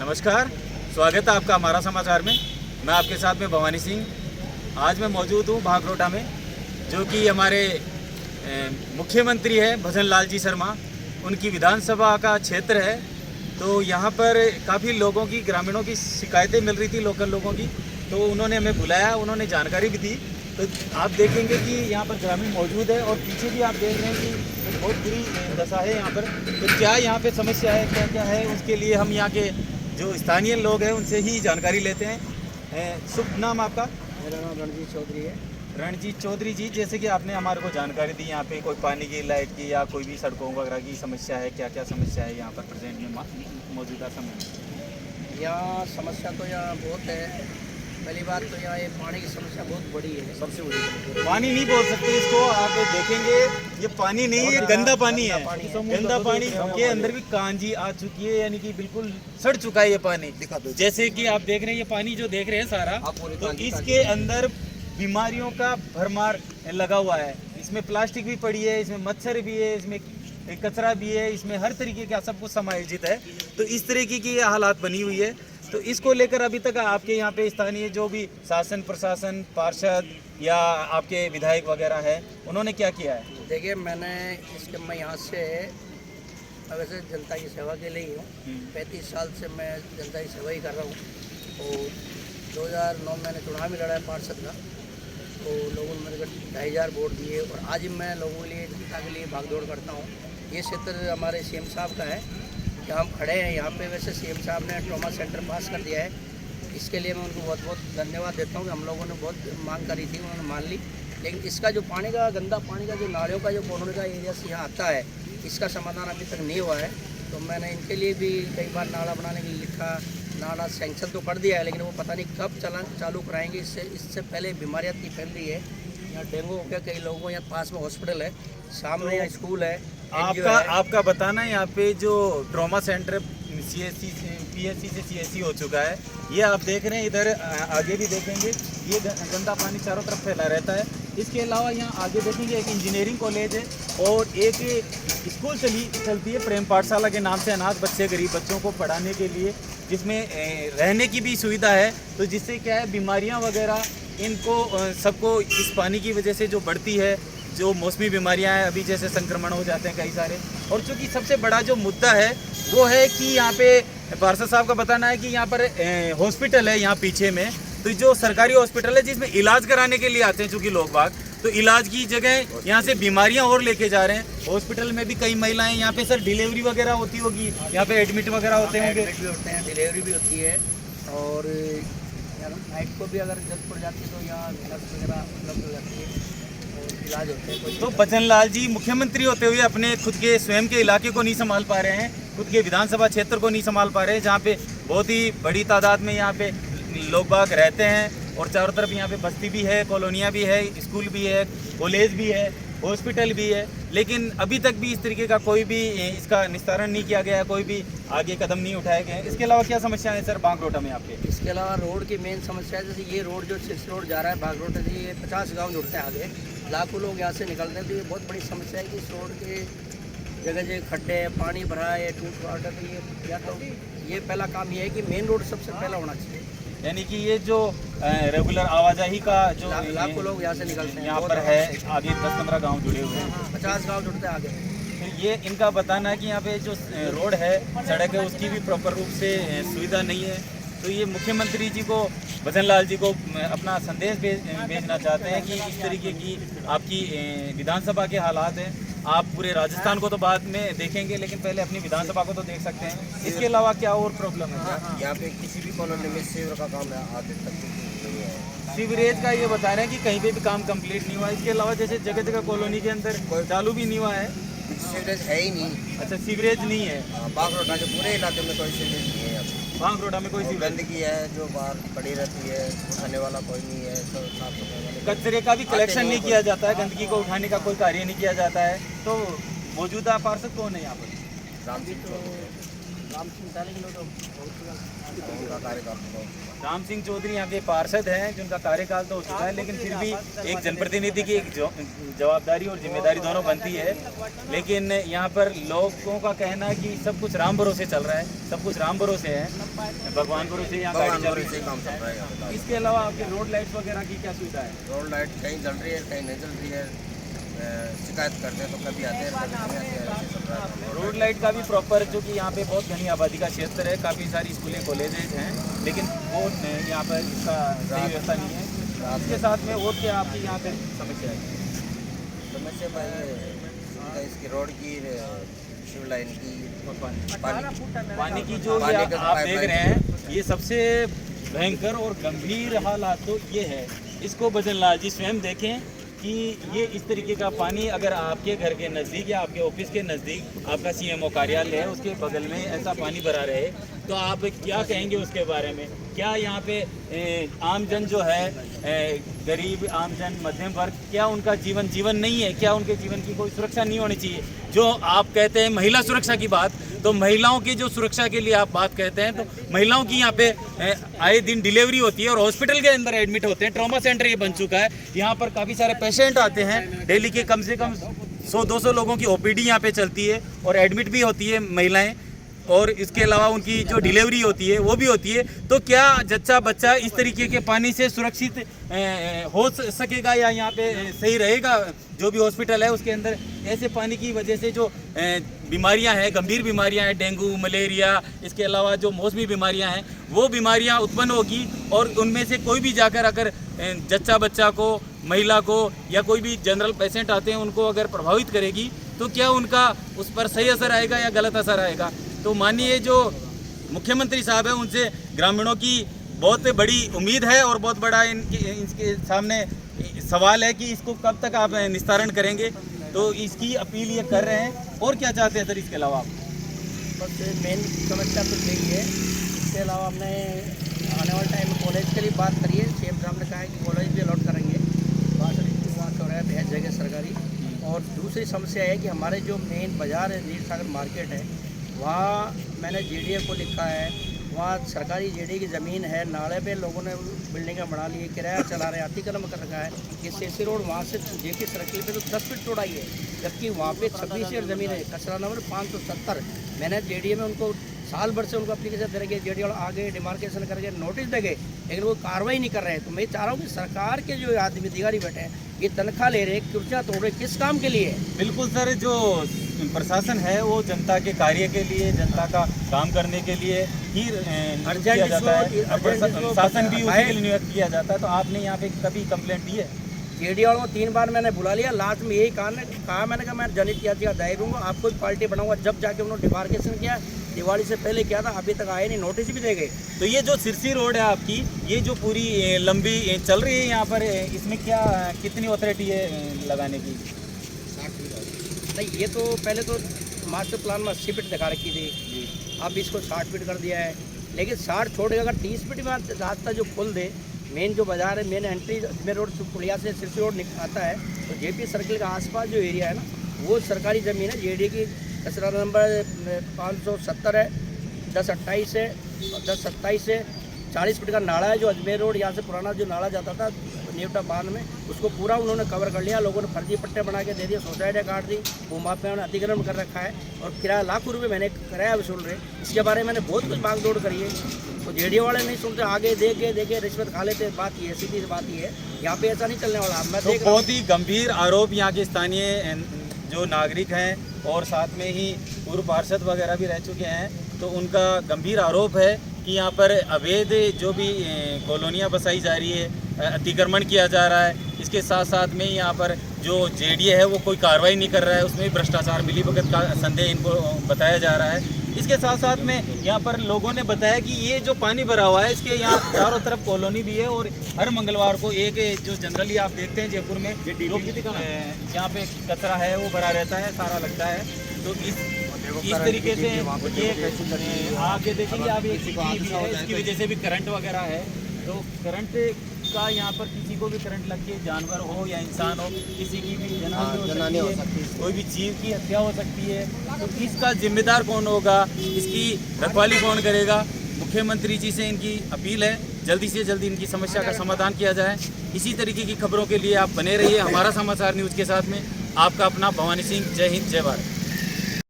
नमस्कार, स्वागत है आपका हमारा समाचार में। मैं आपके साथ में भवानी सिंह। आज मैं मौजूद हूँ भागरोटा में, जो कि हमारे मुख्यमंत्री है भजन लाल जी शर्मा, उनकी विधानसभा का क्षेत्र है। तो यहाँ पर काफ़ी लोगों की, ग्रामीणों की शिकायतें मिल रही थी, लोकल लोगों की, तो उन्होंने हमें बुलाया, उन्होंने जानकारी भी दी। तो आप देखेंगे कि यहाँ पर ग्रामीण मौजूद है और पीछे भी आप देख रहे हैं कि बहुत बुरी दशा है यहाँ पर। तो क्या यहाँ पे समस्या है, क्या क्या है, उसके लिए हम यहाँ के जो स्थानीय लोग हैं उनसे ही जानकारी लेते हैं। शुभ नाम आपका? मेरा नाम रणजीत चौधरी है। रणजीत चौधरी जी, जैसे कि आपने हमारे को जानकारी दी, यहाँ पे कोई पानी की, लाइट की या कोई भी सड़कों वगैरह की समस्या है, क्या क्या समस्या है यहाँ पर प्रेजेंट में मौजूदा समय में? यहाँ समस्या तो यहाँ बहुत है। पहली बात तो यहाँ ये पानी की समस्या बहुत बड़ी है, सबसे बड़ी समस्या। पानी नहीं बोल सकते इसको, आप देखेंगे ये पानी नहीं है, गंदा पानी है। गंदा पानी के अंदर भी कांजी आ चुकी है, यानी कि बिल्कुल सड़ चुका है ये पानी। जैसे कि आप देख रहे हैं, ये पानी जो देख रहे हैं सारा, तो इसके अंदर बीमारियों का भरमार लगा हुआ है। इसमें प्लास्टिक भी पड़ी है, इसमें मच्छर भी है, इसमें कचरा भी है, इसमें हर तरीके का सब कुछ समायोजित है। तो इस तरीके की ये हालात बनी हुई है। तो इसको लेकर अभी तक आपके यहाँ पे स्थानीय जो भी शासन, प्रशासन, पार्षद या आपके विधायक वगैरह है, उन्होंने क्या किया है? देखिए, मैं यहाँ से वैसे जनता की सेवा के लिए ही हूँ। 35 साल से मैं जनता की सेवा ही कर रहा हूँ। और 2009 मैंने चुनाव में लड़ा है पार्षद का, तो लोगों ने मेरे को 2500 वोट दिए। और आज मैं लोगों के लिए, जनता के लिए भागदौड़ करता हूँ। ये क्षेत्र हमारे सीएम साहब का है, कि हम खड़े हैं यहाँ पे। वैसे सीएम साहब ने ट्रॉमा सेंटर पास कर दिया है, इसके लिए मैं उनको बहुत बहुत धन्यवाद देता हूँ कि हम लोगों ने बहुत मांग करी थी, उन्होंने मान ली। लेकिन इसका जो पानी का, गंदा पानी का जो नालियों का जो कॉलोनी का एरिया से यहाँ आता है, इसका समाधान अभी तक नहीं हुआ है। तो मैंने इनके लिए भी कई बार नाला बनाने के लिए लिखा। नाला सेंक्शन तो कर दिया है, लेकिन वो पता नहीं कब चालू कराएंगे। इससे पहले बीमारियाँ इतनी फैल रही है। यहाँ डेंगू हो गया कई लोगों को। यहाँ पास में हॉस्पिटल है, सामने यहाँ स्कूल है। आपका बताना, यहाँ पे जो ट्रॉमा सेंटर CSC PSC से CSC हो चुका है, ये आप देख रहे हैं। इधर आगे भी देखेंगे, ये गंदा पानी चारों तरफ फैला रहता है। इसके अलावा यहाँ आगे देखेंगे एक इंजीनियरिंग कॉलेज है और एक स्कूल चलती है प्रेम पाठशाला के नाम से, अनाथ बच्चे, गरीब बच्चों को पढ़ाने के लिए, जिसमें रहने की भी सुविधा है। तो जिससे क्या है, बीमारियाँ वगैरह इनको सबको इस पानी की वजह से जो बढ़ती है, जो मौसमी बीमारियां हैं, अभी जैसे संक्रमण हो जाते हैं कई सारे। और चूँकि सबसे बड़ा जो मुद्दा है वो है कि यहाँ पे पार्षद साहब का बताना है कि यहाँ पर हॉस्पिटल है यहाँ पीछे में, तो जो सरकारी हॉस्पिटल है जिसमें इलाज कराने के लिए आते हैं चूँकि लोग बाग, तो इलाज की जगह यहाँ से बीमारियाँ और लेके जा रहे हैं। हॉस्पिटल में भी कई महिलाएँ, यहाँ पे सर डिलीवरी वगैरह होती होगी, यहाँ पे एडमिट वगैरह होते होंगे? एडमिट भी होते हैं, डिलीवरी भी होती है। और नाइट को भी अगर जल्द पड़ जाती है तो यहाँ नर्स वगैरह उपलब्ध हो जाती है, इलाज होते हैं। तो भजन लाल जी मुख्यमंत्री होते हुए अपने खुद के स्वयं के इलाके को नहीं संभाल पा रहे हैं, खुद के विधानसभा क्षेत्र को नहीं संभाल पा रहे हैं, जहाँ पे बहुत ही बड़ी तादाद में यहाँ पे लोग बाग रहते हैं और चारों तरफ यहाँ पे बस्ती भी है, कॉलोनियाँ भी है, स्कूल भी है, कॉलेज भी है, हॉस्पिटल भी है। लेकिन अभी तक भी इस तरीके का कोई भी इसका निस्तारण नहीं किया गया, कोई भी आगे कदम नहीं उठाए गए। इसके अलावा क्या समस्या है सर भागरोटा में आपके? इसके अलावा रोड की मेन समस्या है। जैसे ये रोड जो 6 रोड जा रहा है भागरोटा से, ये 50 गांव जुड़ते हैं आगे, लाखों लोग यहाँ से निकलते हैं। तो ये बहुत बड़ी समस्या है कि इस रोड के जगह जगह खड्डे है, पानी भरा है, टूट फूट है। तो ये या तो ये पहला काम ये है कि मेन रोड सबसे पहला होना चाहिए। यानी कि ये जो रेगुलर आवाजाही का जो लाखों लोग यहाँ से निकलते हैं, यहाँ पर है, आगे 10-15 गाँव जुड़े हुए हैं, 50 गाँव जुड़ते हैं आगे। तो ये इनका बताना है कि यहाँ पे जो रोड है, सड़क है, उसकी भी प्रॉपर रूप से सुविधा नहीं है। तो ये मुख्यमंत्री जी को, भजन लाल जी को अपना संदेश भेजना चाहते हैं कि इस तरीके की आपकी विधानसभा के हालात हैं। आप पूरे राजस्थान को तो बाद में देखेंगे, लेकिन पहले अपनी विधानसभा को तो देख सकते हैं। इसके अलावा क्या और प्रॉब्लम है? यहाँ पे किसी भी कॉलोनी में सीवर का काम आज तक नहीं है। सीवरेज का ये बता रहे हैं कि कहीं पे भी काम कंप्लीट नहीं हुआ। इसके अलावा जैसे जगह जगह कॉलोनी के अंदर चालू भी नहीं हुआ है। सीवरेज है ही नहीं। अच्छा, सीवरेज नहीं है भागरोटा के पूरे इलाके में, कोई सीवरेज नहीं है। भागरोटा में कोई गंदगी है जो बाहर पड़ी रहती है, उठाने वाला कोई नहीं है। तो साफ सफाई वाले, कचरे का भी कलेक्शन नहीं किया जाता है, गंदगी को उठाने का कोई कार्य नहीं किया जाता है। तो मौजूदा पार्षद कौन है यहाँ पर? रणजीत राम सिंह डालेंगे तो राम सिंह चौधरी यहाँ के पार्षद हैं, जिनका कार्यकाल तो हो चुका है, लेकिन फिर भी एक जनप्रतिनिधि की एक जवाबदारी और जिम्मेदारी दोनों बनती है। लेकिन यहाँ पर लोगों का कहना है कि सब कुछ राम भरोसे चल रहा है, सब कुछ राम भरोसे है, भगवान भरोसे यहाँ गाड़ी चल रही है। इसके अलावा आपके रोड लाइट्स वगैरह की क्या सुविधा है? रोड लाइट कहीं जल रही है, कहीं नहीं जल रही है। शिकायत करते हैं तो कभी आते हैं, कभी नहीं आते हैं, ऐसे चल रहा है। रोड लाइट का भी प्रॉपर, जो कि यहाँ पे बहुत घनी आबादी का क्षेत्र है, काफ़ी सारी स्कूलें कॉलेजेज हैं, लेकिन वो यहाँ पर इसका सही व्यवस्था नहीं है। इसके साथ में और क्या आपकी यहाँ पे समस्या है? समस्या भाई इसकी रोड की, शिव लाइन की, पानी की जो ये आप देख रहे हैं, ये सबसे भयंकर और गंभीर हालात तो ये है। इसको बदलना जी स्वयं देखें कि ये इस तरीके का पानी अगर आपके घर के नज़दीक या आपके ऑफिस के नज़दीक आपका सीएमओ कार्यालय है, उसके बगल में ऐसा पानी भरा रहे, तो आप क्या कहेंगे उसके बारे में? क्या यहाँ पे आमजन जो है, गरीब आमजन, मध्यम वर्ग, क्या उनका जीवन नहीं है? क्या उनके जीवन की कोई सुरक्षा नहीं होनी चाहिए? जो आप कहते हैं महिला सुरक्षा की बात, तो महिलाओं की जो सुरक्षा के लिए आप बात कहते हैं, तो महिलाओं की यहाँ पे आए दिन डिलीवरी होती है और हॉस्पिटल के अंदर एडमिट होते हैं। ट्रॉमा सेंटर ये बन चुका है, यहाँ पर काफ़ी सारे पेशेंट आते हैं, डेली के कम से कम 100-200 लोगों की ओपीडी यहाँ पे चलती है और एडमिट भी होती है महिलाएं, और इसके अलावा उनकी जो डिलीवरी होती है वो भी होती है। तो क्या जच्चा बच्चा इस तरीके के पानी से सुरक्षित हो सकेगा या यहाँ पे सही रहेगा? जो भी हॉस्पिटल है उसके अंदर ऐसे पानी की वजह से जो बीमारियां हैं, गंभीर बीमारियां हैं, डेंगू, मलेरिया, इसके अलावा जो मौसमी बीमारियां हैं, वो बीमारियां उत्पन्न होगी और उनमें से कोई भी जाकर अगर जच्चा बच्चा को, महिला को या कोई भी जनरल पेशेंट आते हैं उनको अगर प्रभावित करेगी, तो क्या उनका उस पर सही असर आएगा या गलत असर आएगा? तो मानिए जो मुख्यमंत्री साहब हैं, उनसे ग्रामीणों की बहुत बड़ी उम्मीद है और बहुत बड़ा इनके सामने सवाल है कि इसको कब तक आप निस्तारण करेंगे। तो इसकी अपील ये कर रहे हैं। और क्या चाहते हैं सर इसके अलावा आप? बस मेन समस्या तो यही है। इसके अलावा हमने आने वाले टाइम में कॉलेज के लिए बात करी है। सीएम साहब ने कहा है कि कॉलेज भी अलॉट करेंगे, बात हो रहा है बेहद जगह सरकारी। और दूसरी समस्या है कि हमारे जो मेन बाज़ार है, नील सागर मार्केट है, वहाँ मैंने जेडीए को लिखा है, वहाँ सरकारी जेडीए की ज़मीन है, नाले पे लोगों ने बिल्डिंगें बना ली है, किराया चला रहे हैं, अतिक्रमण कर रखा है। ये सीसी रोड वहाँ से जेपी सर्किल पे तो 10 फीट चौड़ाई है, जबकि वहाँ पे 26 एकड़ ज़मीन है, कचरा नंबर 570। मैंने जेडीए में उनको साल भर से उनको एप्लीकेशन दे रहे, जेडीए वाले आगे डिमार्केशन करके नोटिस दे गए, लेकिन वो कार्रवाई नहीं कर रहे हैं। तो मैं चाह रहा हूँ कि सरकार के जो आदमी अधिकारी बैठे हैं, ये तनख्वाह ले रहे, कुर्सियाँ तोड़ रहे, किस काम के लिए? बिल्कुल सर, जो प्रशासन है वो जनता के कार्य के लिए, जनता का काम करने के लिए ही नियुक्त किया जाता है, शासन भी उसी के लिए नियुक्त किया जाता है। तो आपने यहाँ पे कभी कंप्लेंट दी है? जेडीए वालों को 3 बार मैंने बुला लिया, लास्ट में यही कहा मैंने कहा मैं जनहित याचिका दायर दूँगा, आपको भी पार्टी बनाऊंगा। जब जाके उन्होंने डिमार्केशन किया, दिवाली से पहले किया था, अभी तक आए नहीं, नोटिस भी दे गए। तो ये जो सिरसी रोड है आपकी, ये जो पूरी लंबी चल रही है यहाँ पर, इसमें क्या कितनी अथॉरिटी है लगाने की? नहीं, ये तो पहले तो मास्टर प्लान में 80 फीट दिखा रखी थी, अब इसको 60 फीट कर दिया है। लेकिन 60 छोड़ के अगर 30 फीट में रास्ता जो खोल दे, मेन जो बाज़ार है, मेन एंट्री मेन रोड पुलिया से सिरसी रोड आता है, तो जेपी सर्किल के आसपास जो एरिया है ना, वो सरकारी ज़मीन है, जेडीए की। कचरा नंबर 570 है, 1028 है, 1027 है। 40 फीट का नाला है जो अजमेर रोड, यहाँ से पुराना जो नाला जाता था न्यूटा बांध में, उसको पूरा उन्होंने कवर कर लिया। लोगों ने फर्जी पट्टे बना के दे दिए, सोसाइटियाँ काट दी, भूमाफिया उन्होंने अतिक्रमण कर रखा है और किराया लाखों रुपये मैंने किराया वसूल रहे। इसके बारे में मैंने बहुत कुछ भाग दौड़ करी है, तो जेडीए वाले नहीं सुनते, आगे देखे रिश्वत खा लेते। बात ये सीधी बात ही है, यहाँ पे ऐसा नहीं चलने वाला। मैं तो बहुत ही गंभीर आरोप यहाँ के स्थानीय जो नागरिक हैं और साथ में ही पूर्व पार्षद वगैरह भी रह चुके हैं, तो उनका गंभीर आरोप है कि यहाँ पर अवैध जो भी कॉलोनियाँ बसाई जा रही है, अतिक्रमण किया जा रहा है। इसके साथ साथ में यहाँ पर जो जेडीए है वो कोई कार्रवाई नहीं कर रहा है, उसमें भ्रष्टाचार मिलीभगत का संदेह इनको बताया जा रहा है। इसके साथ साथ में यहाँ पर लोगों ने बताया कि ये जो पानी भरा हुआ है, इसके यहाँ चारों तरफ कॉलोनी भी है और हर मंगलवार को एक जो जनरली आप देखते हैं जयपुर में जहाँ पे कचरा है वो भरा रहता है, सारा लगता है। तो इस तरीके से ये आगे देखेंगे आप, एक इसकी वजह से भी करंट वगैरह है, तो करंट का यहाँ पर किसी को भी करंट लग के जानवर हो या इंसान हो, किसी की भी जनानी हो सकती है। कोई भी जीव की हत्या हो सकती है, तो इसका जिम्मेदार कौन होगा, इसकी रखवाली कौन करेगा। मुख्यमंत्री जी से इनकी अपील है जल्दी से जल्दी इनकी समस्या का समाधान किया जाए। इसी तरीके की खबरों के लिए आप बने रहिए हमारा समाचार न्यूज़ के साथ में। आपका अपना भवानी सिंह। जय हिंद, जय भारत।